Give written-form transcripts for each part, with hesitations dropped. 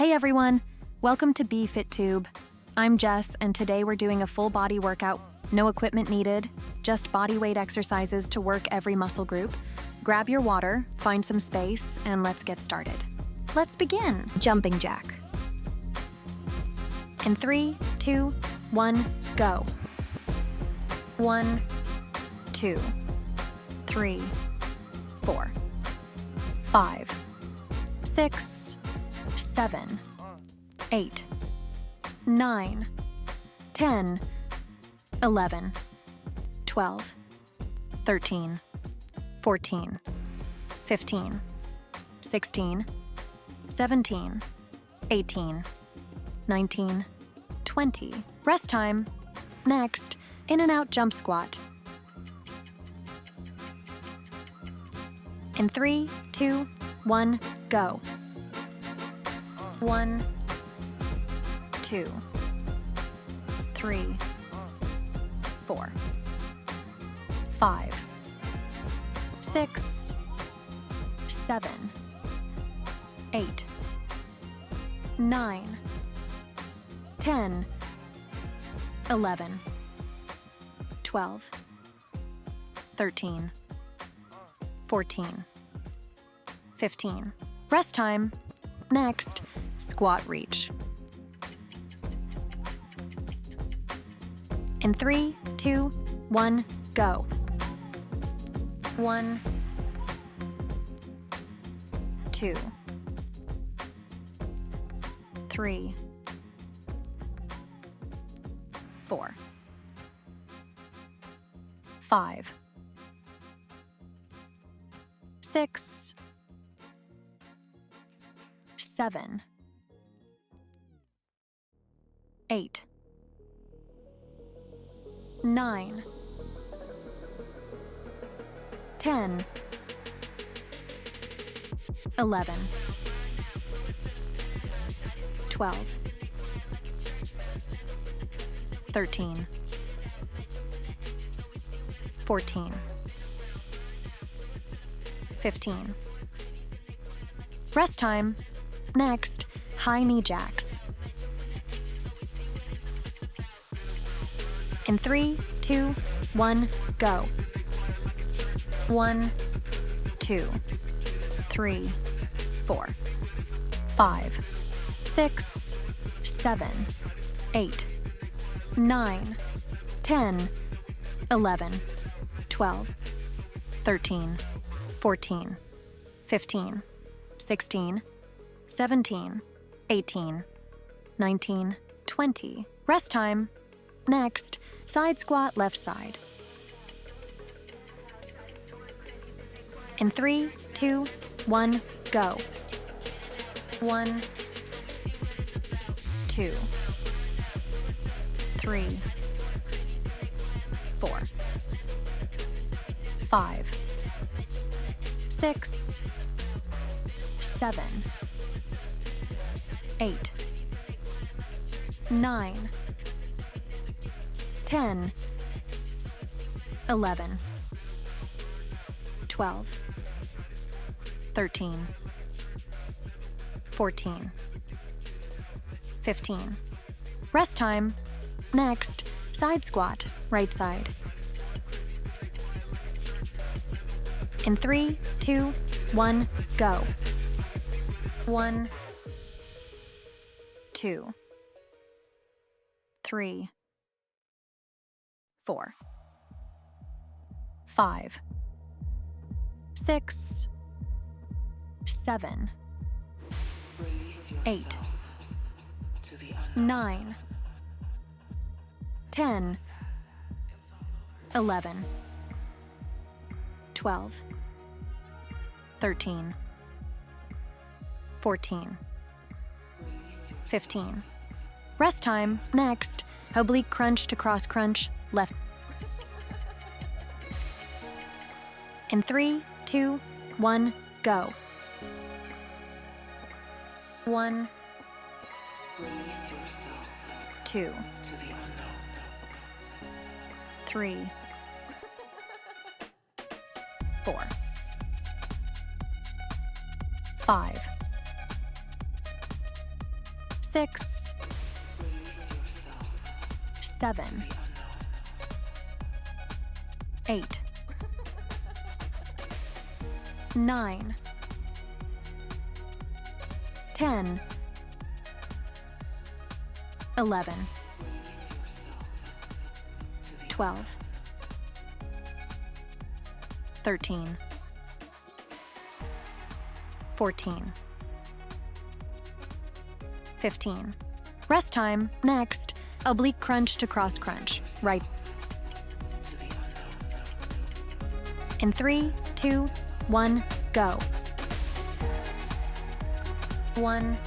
Hey everyone, welcome to BFITTUBE. I'm Jess, and today we're doing a full body workout. No equipment needed, just body weight exercises to work every muscle group. Grab your water, find some space, and let's get started. Let's begin. Jumping jack. In 3, 2, 1, go. 1, 2, 3, 4, 5, 6, 7, 8, 9, 10, 11, 12, 13, 14, 15, 16, 17, 18, 19, 20. Rest time. Next, in and out jump squat. In 3, 2, 1, go. 1, 2, 3, 4, 5, 6, 7, 8, 9, 10, 11, 12, 13, 14, 15. Rest time. Next, squat reach. In 3, 2, 1, go. 1, 2, 3, 4, 5, 6, 7, 8, 9, 10, 11, 12, 13, 14, 15. Rest time. Next, high knee jacks. In 3, 2, 1, go. 1, 2, 3, 4, 5, 6, 7, 8, 9, 10, 11, 12, 13, 14, 15, 16, 17, 18, 19, 20. Rest time. Next, side squat left side. In 3, 2, 1, go. 1, 2, 3, 4, 5, 6, 7, 8, 9, 10, 11, 12, 13, 14, 15. Rest time. Next, side squat, right side. In 3, 2, 1, go. 1, 2, 3, 4, 5, 6, 7, 8, 9, 10, 11, 12, 13, 14, 15. Rest time. Next, oblique crunch to cross crunch, left. In 3, 2, 1, go. 1, 2, 3, 4, 5, 6, 7, 8, 9, 10, 11, 12, 13, 14, 15. Rest time. Next, oblique crunch to cross crunch. Right. In 3, 2, 1, go. 1,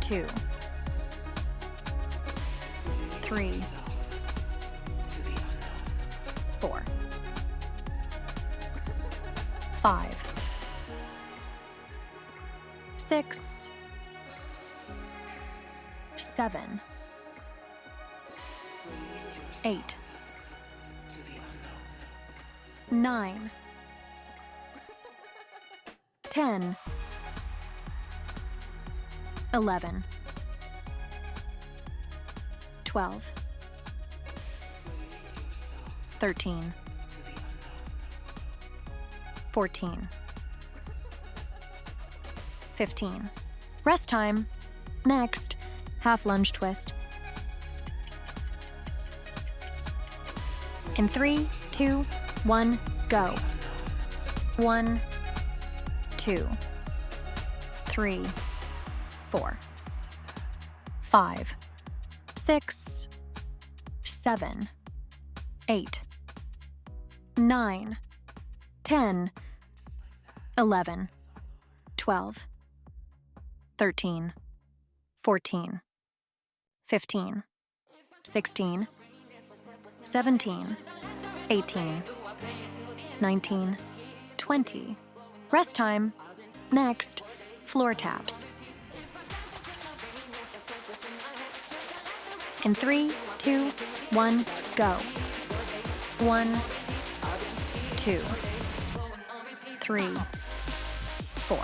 2, 3, 4, 5, 6, 7, 8, 9, 10, 11, 12, 13, 14, 15. Rest time. Next, half lunge twist. In 3, 2, 1, go. 1, 2, 3, 4, 5, 6, 7, 8, 9, 10, 11, 12, 13, 14, 15, 16, 17, 18, 19, 20. Rest time. Next, floor taps. In 3, 2, 1, go. 1, 2, 3, 4,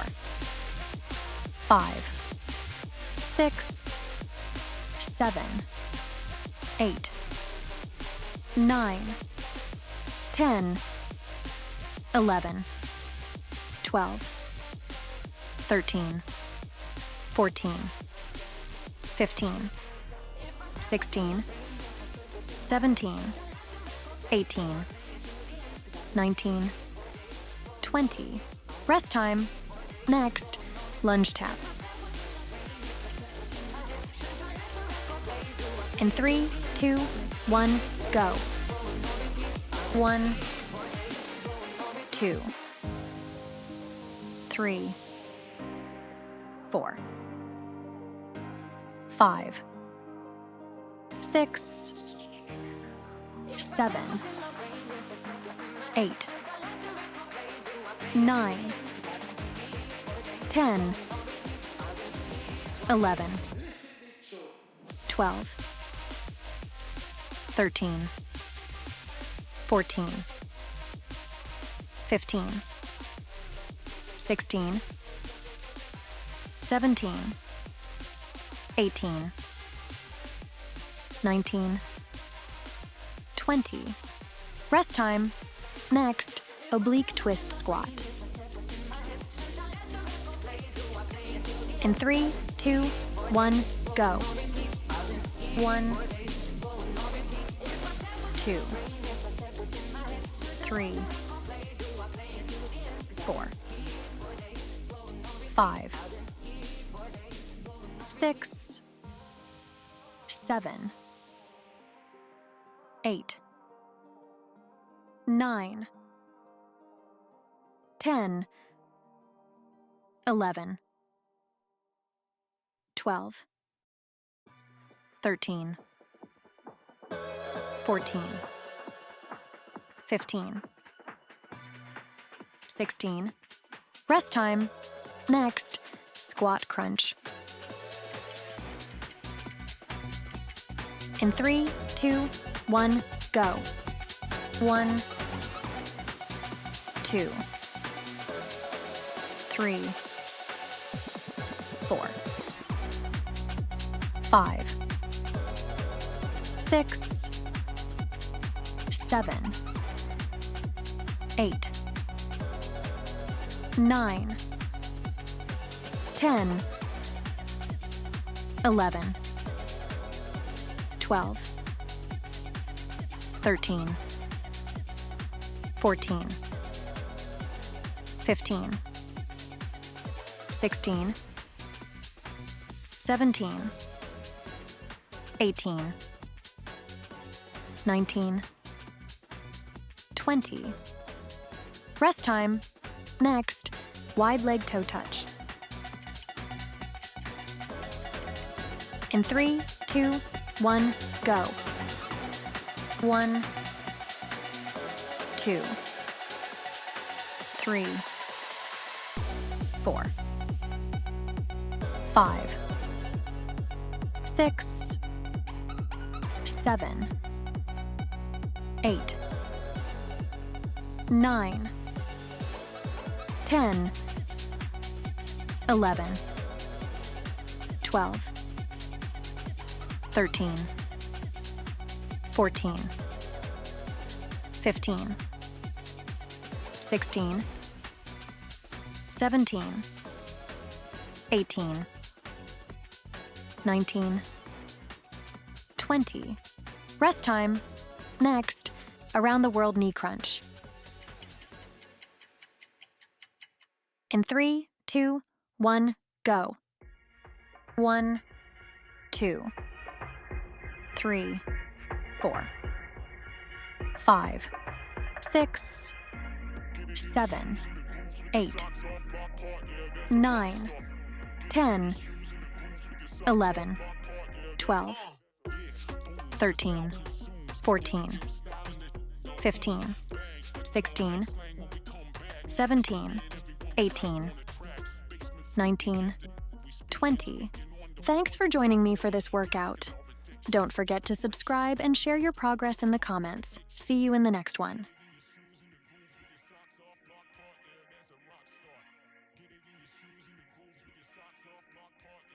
5, 6, 7, 8, 9, 10, 11, 12, 13, 14, 15, 16, 17, 18, 19, 20. Rest time. Next, lunge tap. In 3, 2, 1, go. 1, 2, 3, 4, 5, 6, 7, 8, 9, 10, 11, 12, 13, 14, 15, 16, 17, 18, 19, 20. Rest time. Next, oblique twist squat. In 3, 2, 1, go. 1, 2, 3, 4, 5, 6, 7, 8, 9, 10, 11, 12, 13, 14, 15, 16. Rest time. Next, squat crunch. In 3, 2, 1, go. 1, 2, 3, 4, 5, 6, 7, 8, 9, 10, 11, 12, 13, 14, 15, 16, 17, 18, 19, 20. Rest time. Next, wide leg toe touch. In 3, 2, 1, go. 1, 2, 3, 4, 5, 6, 7, 8, 9, 10, 11, 12, 13, 14, 15, 16, 17, 18, 19, 20. Rest time. Next, around the world knee crunch. In 3, 2, 1, go. 1, 2, 3, 4, 5, 6, 7, 8, 9, 10, 11, 12, 13, 14, 15, 16, 17, 18, 19, 20. Thanks for joining me for this workout. Don't forget to subscribe and share your progress in the comments. See you in the next one.